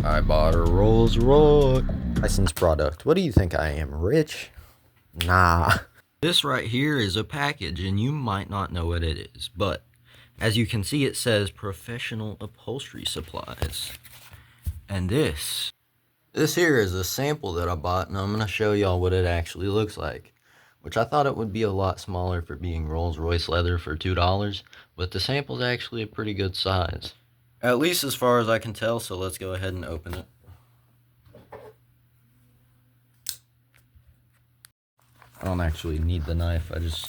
I bought a Rolls Royce. Licensed product. What do you think I am, rich? Nah. This right here is a package and you might not know what it is, but as you can see it says professional upholstery supplies. And this here is a sample that I bought, and I'm going to show y'all what it actually looks like. Which I thought it would be a lot smaller for being Rolls Royce leather for $2, but the sample's actually a pretty good size. At least as far as I can tell, so let's go ahead and open it. I don't actually need the knife, I just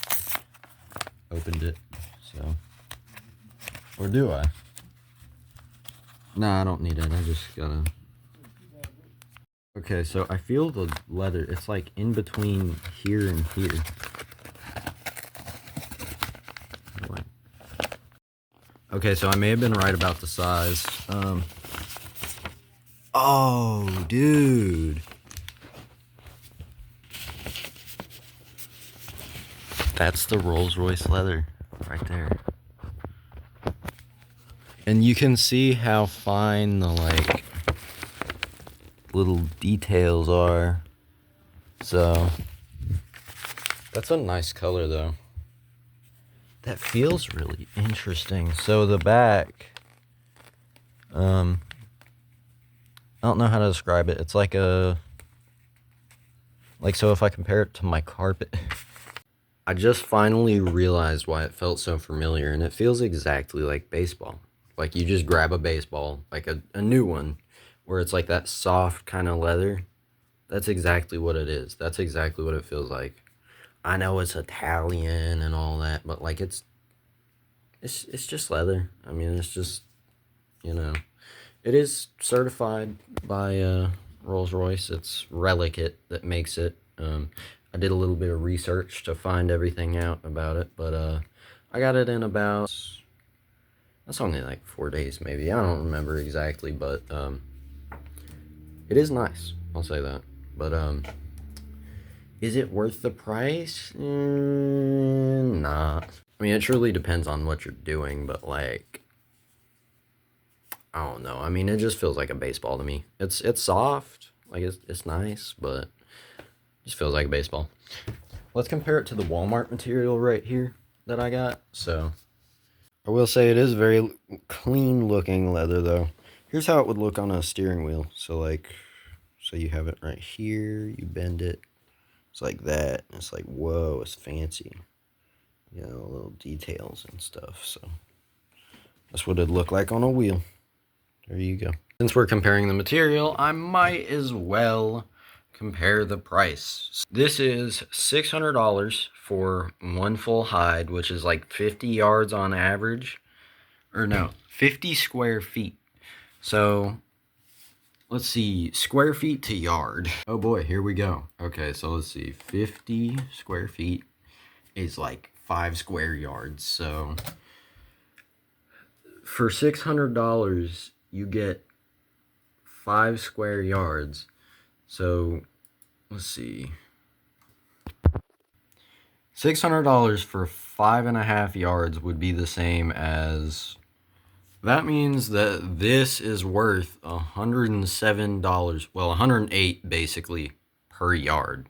opened it, so. Or do I? Nah, I don't need it, I just gotta. Okay, so I feel the leather, it's like in between here and here. Okay, so I may have been right about the size. Oh, dude. That's the Rolls Royce leather right there. And you can see how fine the, like, little details are. So, that's a nice color, though. That feels really interesting. So the back, I don't know how to describe it. It's like so if I compare it to my carpet, I just finally realized why it felt so familiar, and it feels exactly like baseball. Like you just grab a baseball, like a new one, where it's like that soft kind of leather. That's exactly what it is. That's exactly what it feels like. I know it's Italian and all that, but like it's just leather. I mean, it's just, you know, it is certified by Rolls Royce. It's Relicate that makes it. I did a little bit of research to find everything out about it, but I got it in about, that's only like 4 days maybe. I don't remember exactly, but it is nice. I'll say that. But is it worth the price? Nah. I mean, it truly depends on what you're doing, but like, I don't know. I mean, it just feels like a baseball to me. It's soft, like it's nice, but it just feels like a baseball. Let's compare it to the Walmart material right here that I got. So, I will say it is very clean looking leather though. Here's how it would look on a steering wheel. So like, so you have it right here, you bend it. It's like that. And it's like, whoa, it's fancy. You know, little details and stuff. So that's what it'd look like on a wheel. There you go. Since we're comparing the material, I might as well compare the price. This is $600 for one full hide, which is like 50 yards on average. Or no, 50 square feet. So let's see, square feet to yard. Oh boy, here we go. Okay, so let's see, 50 square feet is like 5 square yards. So for $600, you get 5 square yards. So let's see, $600 for 5.5 yards would be the same as, that means that this is worth $107, well, $108 basically per yard,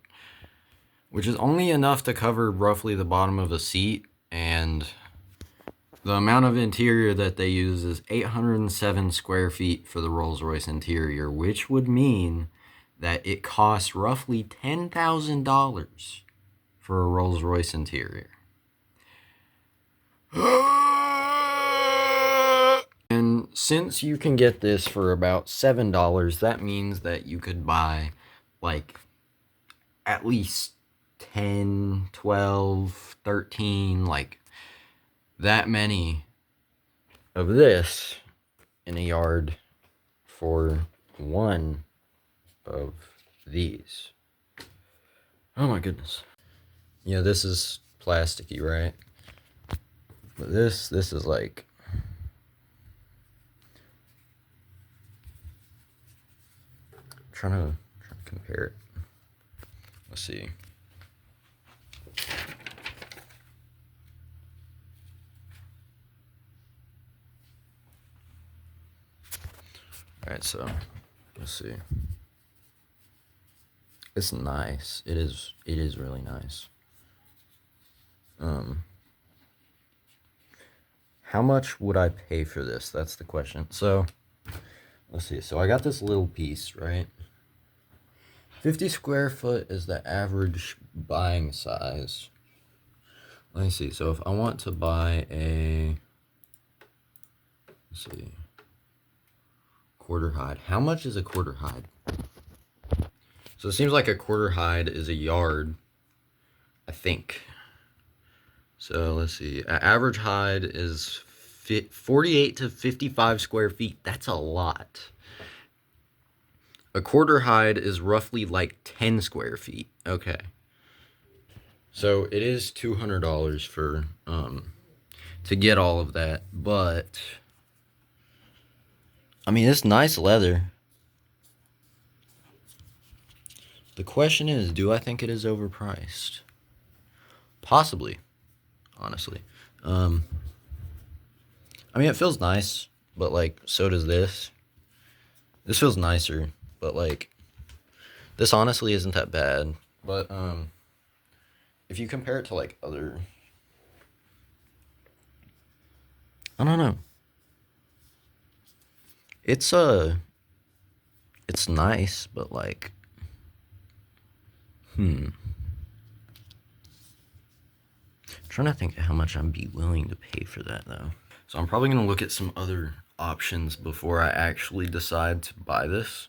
which is only enough to cover roughly the bottom of a seat, and the amount of interior that they use is 807 square feet for the Rolls Royce interior, which would mean that it costs roughly $10,000 for a Rolls Royce interior. And since you can get this for about $7, that means that you could buy like at least 10, 12, 13, like that many of this in a yard for one of these. Oh my goodness. Yeah, this is plasticky, right? But this is like, trying to compare it. Let's see. All right, so Let's see. It's nice. It is really nice. How much would I pay for this? That's the question. So, let's see. So I got this little piece, right? 50 square foot is the average buying size. Let me see. So if I want to buy a, let's see, quarter hide. How much is a quarter hide? So it seems like a quarter hide is a yard, I think. So let's see. An average hide is 48 to 55 square feet. That's a lot. A quarter hide is roughly like 10 square feet. Okay. So it is $200 for to get all of that, but I mean, it's nice leather. The question is, do I think it is overpriced? Possibly, honestly. I mean, it feels nice, but like, so does this. This feels nicer, but like, this honestly isn't that bad. But if you compare it to like other, I don't know. It's nice, but like, trying to think how much I'd be willing to pay for that though. So I'm probably gonna look at some other options before I actually decide to buy this.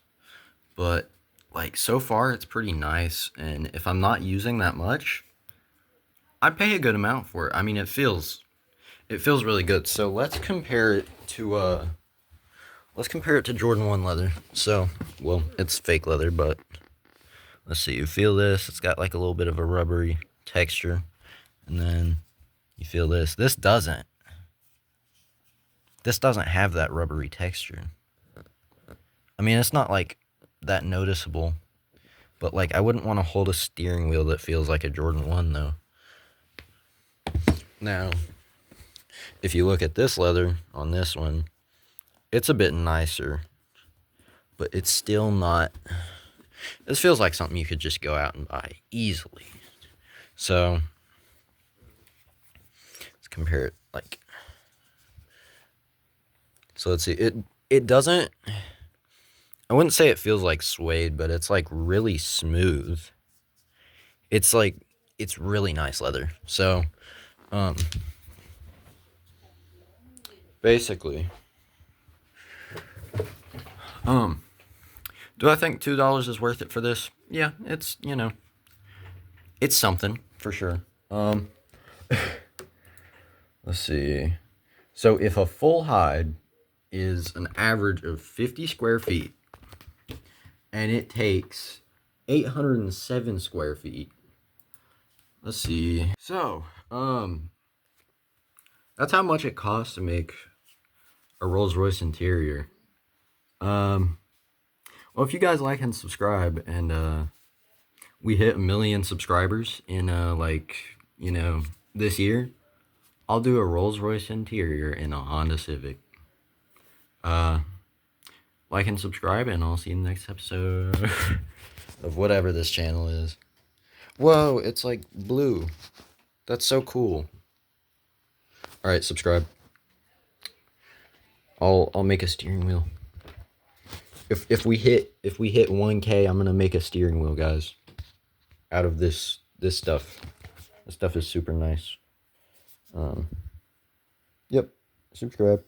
But like, so far it's pretty nice, and if I'm not using that much, I pay a good amount for it. I mean, it feels really good. So let's compare it to Jordan 1 leather. So, well, it's fake leather, but let's see. You feel this? It's got like a little bit of a rubbery texture. And then you feel this. This doesn't have that rubbery texture. I mean, it's not like that noticeable, but like, I wouldn't want to hold a steering wheel that feels like a Jordan 1 though. Now, if you look at this leather on this one, it's a bit nicer, but it's still not. This feels like something you could just go out and buy easily. So let's compare it. Like, so let's see. It doesn't. I wouldn't say it feels like suede, but it's like really smooth. It's like, it's really nice leather. So, basically, do I think $2 is worth it for this? Yeah, it's, you know, it's something for sure. Let's see. So if a full hide is an average of 50 square feet, and it takes 807 square feet. Let's see. So, that's how much it costs to make a Rolls Royce interior. Well, if you guys like and subscribe, and we hit 1 million subscribers in like, you know, this year, I'll do a Rolls Royce interior in a Honda Civic. Like and subscribe, and I'll see you in the next episode of whatever this channel is. Whoa, it's like blue. That's so cool. All right, subscribe. I'll make a steering wheel. If we hit 1K, I'm gonna make a steering wheel, guys. Out of this stuff. This stuff is super nice. Yep. Subscribe.